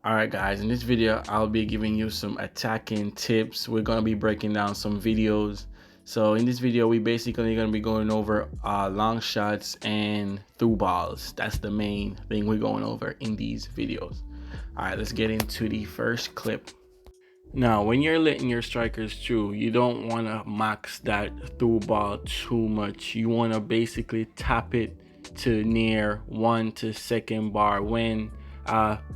Alright guys, in this video I'll be giving you some attacking tips. We're going to be breaking down some videos. So in this video we basically going to be going over long shots and through balls. That's the main thing we're going over in these videos. Alright, let's get into the first clip. Now when you're letting your strikers through, you don't want to max that through ball too much. You want to basically tap it to near 1 to 2nd bar when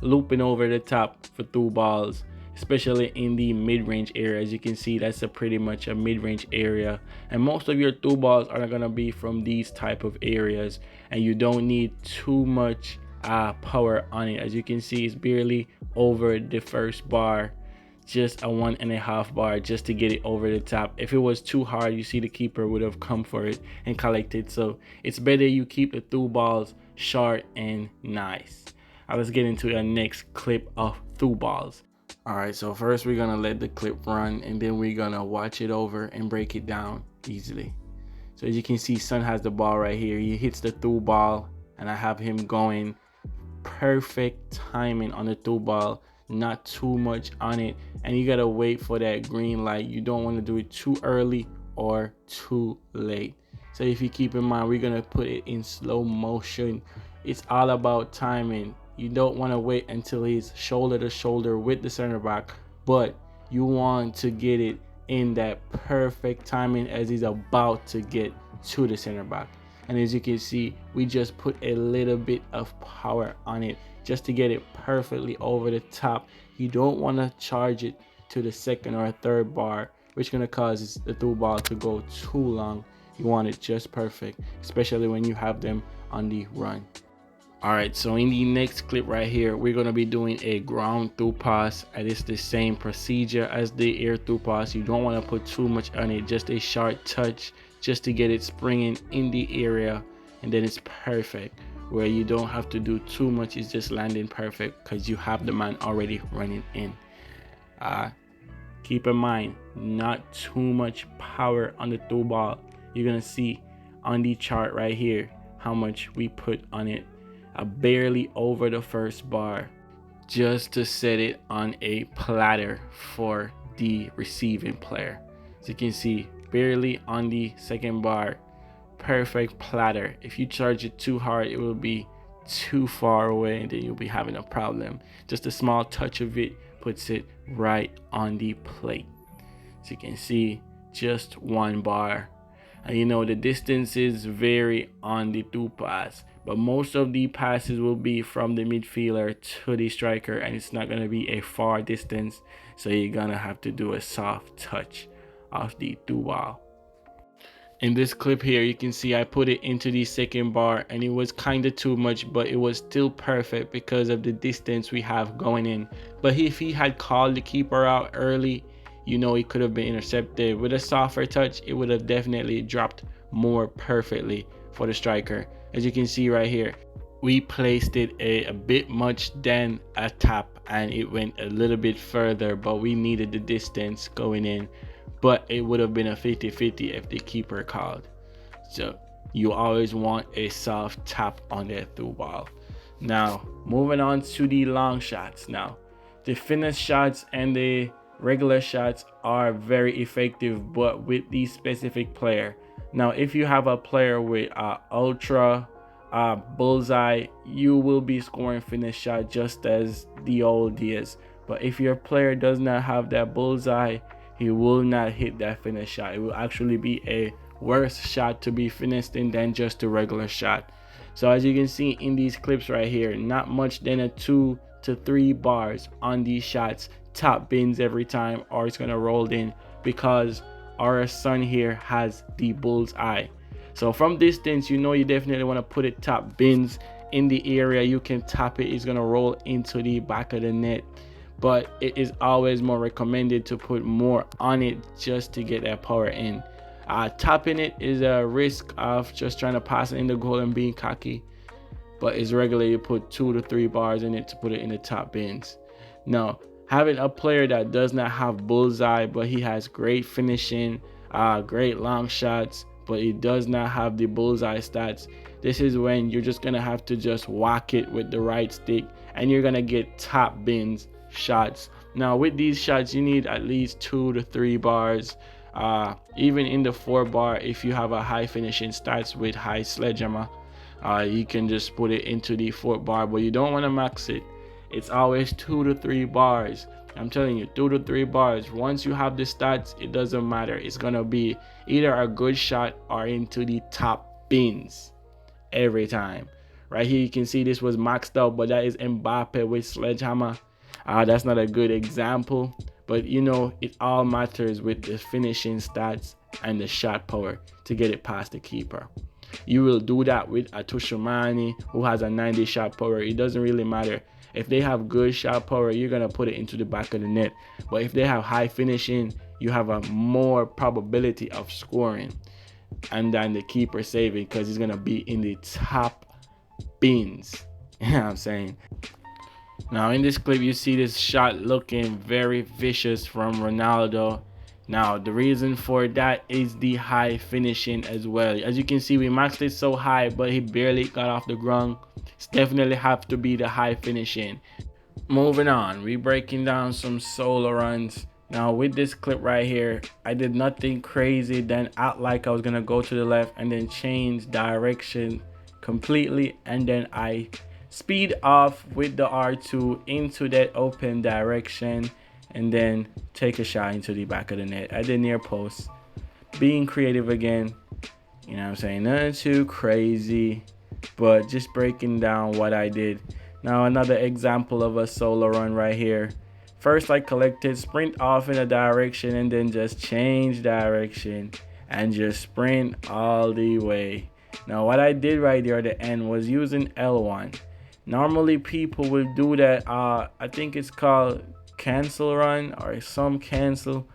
looping over the top for through balls, especially in the mid-range area. As you can see, that's pretty much a mid-range area, and most of your through balls are going to be from these type of areas, and you don't need too much power on it. As you can see, it's barely over the first bar, just a 1.5 bar just to get it over the top. If it was too hard, you see the keeper would have come for it and collected. So it's better you keep the through balls short and nice. Let's get into the next clip of through balls. Alright, so first we're gonna let the clip run, and then we're gonna watch it over and break it down easily. So as you can see, Son has the ball right here. He hits the through ball, and I have him going perfect timing on the through ball, not too much on it, and you gotta wait for that green light. You don't want to do it too early or too late. So if you keep in mind, we're gonna put it in slow motion. It's all about timing. You don't want to wait until he's shoulder to shoulder with the center back, but you want to get it in that perfect timing as he's about to get to the center back. And as you can see, we just put a little bit of power on it just to get it perfectly over the top. You don't want to charge it to the 2nd or 3rd bar, which is going to cause the through ball to go too long. You want it just perfect, especially when you have them on the run. Alright, so in the next clip right here, we're going to be doing a ground through pass, and it's the same procedure as the air through pass. You don't want to put too much on it, just a short touch just to get it springing in the area, and then it's perfect. Where you don't have to do too much, it's just landing perfect because you have the man already running in. Keep in mind, not too much power on the through ball. You're going to see on the chart right here how much we put on it. Barely over the first bar, just to set it on a platter for the receiving player. As you can see, barely on the 2nd bar, perfect platter. If you charge it too hard, it will be too far away, and then you'll be having a problem. Just a small touch of it puts it right on the plate. As you can see, just 1 bar. And you know, the distances vary on the through pass, but most of the passes will be from the midfielder to the striker, and it's not going to be a far distance, so you're going to have to do a soft touch of the through ball. In this clip here, you can see I put it into the 2nd bar, and it was kind of too much, but it was still perfect because of the distance we have going in. But if he had called the keeper out early, you know, it could have been intercepted. With a softer touch, it would have definitely dropped more perfectly for the striker. As you can see right here, we placed it a bit much than a tap, and it went a little bit further, but we needed the distance going in. But it would have been a 50-50 if the keeper called. So you always want a soft tap on that through ball. Now moving on to the long shots. Now the finish shots and the regular shots are very effective, but with the specific player. Now if you have a player with ultra bullseye, you will be scoring finish shot just as the old days. But if your player does not have that bullseye, he will not hit that finish shot. It will actually be a worse shot to be finished in than just a regular shot. So as you can see in these clips right here, not much than a 2 to 3 bars on these shots. Top bins every time, or it's gonna roll in because our Son here has the bull's eye. So from distance, you know, you definitely want to put it top bins in the area. You can tap it, it's gonna roll into the back of the net, but it is always more recommended to put more on it just to get that power in. Tapping it is a risk of just trying to pass it in the goal and being cocky, but it's regular you put 2 to 3 bars in it to put it in the top bins. Now having a player that does not have bullseye, but he has great finishing, great long shots, but he does not have the bullseye stats, this is when you're just gonna have to just whack it with the right stick and you're gonna get top bins shots. Now with these shots, you need at least 2 to 3 bars. Even in the 4 bar, if you have a high finishing starts with high sledgehammer, you can just put it into the 4th bar, but you don't want to max it. It's always 2 to 3 bars. I'm telling you, 2 to 3 bars. Once you have the stats, it doesn't matter. It's gonna be either a good shot or into the top bins every time. Right here, you can see this was maxed out, but that is Mbappe with sledgehammer. That's not a good example, but you know, it all matters with the finishing stats and the shot power to get it past the keeper. You will do that with a Tushumani who has a 90 shot power. It doesn't really matter. If they have good shot power, you're going to put it into the back of the net. But if they have high finishing, you have a more probability of scoring and then the keeper saving, because he's going to be in the top bins. You know what I'm saying? Now in this clip, you see this shot looking very vicious from Ronaldo. Now the reason for that is the high finishing as well. As you can see, we maxed it so high, but he barely got off the ground. It's definitely have to be the high finishing. Moving on, we breaking down some solo runs. Now with this clip right here, I did nothing crazy than act like I was gonna go to the left and then change direction completely, and then I speed off with the R2 into that open direction and then take a shot into the back of the net at the near post. Being creative again, you know what I'm saying, nothing too crazy, but just breaking down what I did. Now another example of a solo run right here. First I collected, sprint off in a direction, and then just change direction and just sprint all the way. Now what I did right there at the end was using L1. Normally people will do that, I think it's called cancel run or some cancel,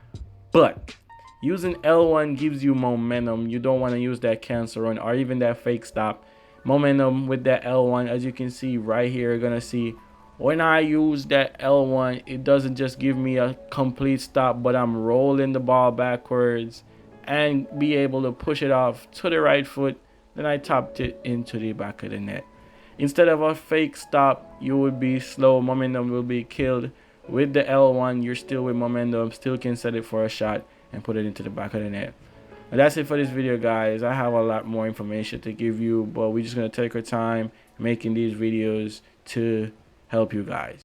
but using L1 gives you momentum. You don't want to use that cancel run or even that fake stop. Momentum with that L1, as you can see right here, you're gonna see when I use that L1, it doesn't just give me a complete stop, but I'm rolling the ball backwards and be able to push it off to the right foot. Then I tapped it into the back of the net. Instead of a fake stop, you would be slow, momentum will be killed. With the L1, you're still with momentum, still can set it for a shot and put it into the back of the net. And that's it for this video, guys. I have a lot more information to give you, but we're just going to take our time making these videos to help you guys.